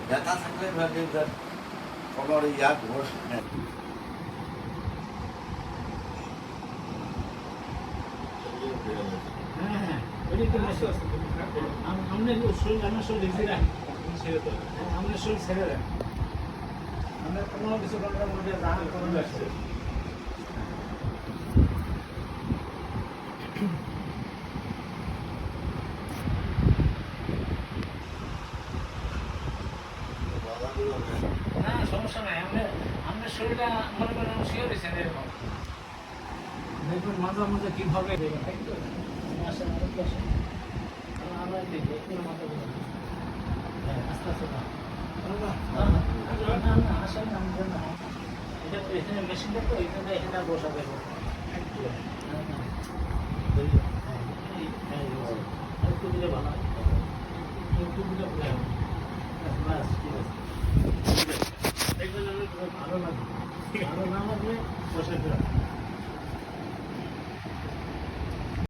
ব্যথা থাকলে কোমরে ঘোষ আমরা শরীর ছেড়ে দেন আমরা 15-20 ঘন্টার মধ্যে রান করে আসছে না সমস্যা নাই আমরা শরীরটা মনে করেন শিওর হয়েছেন এরকম দেখুন মাঝে মাঝে কীভাবে দেবেন তাই তো আসেন আমরা দেখি একটু মাথা দেবেন আস্তে আস্তে না আসেন না এটা এখানে মেশিনটা তো এখানে এখানে বসা দেবো একটু দিলে ভালো একটু দিলে ভালো বাস ঠিক আছে ভালো লাগবে ভালো না লাগলে বসে ফেরা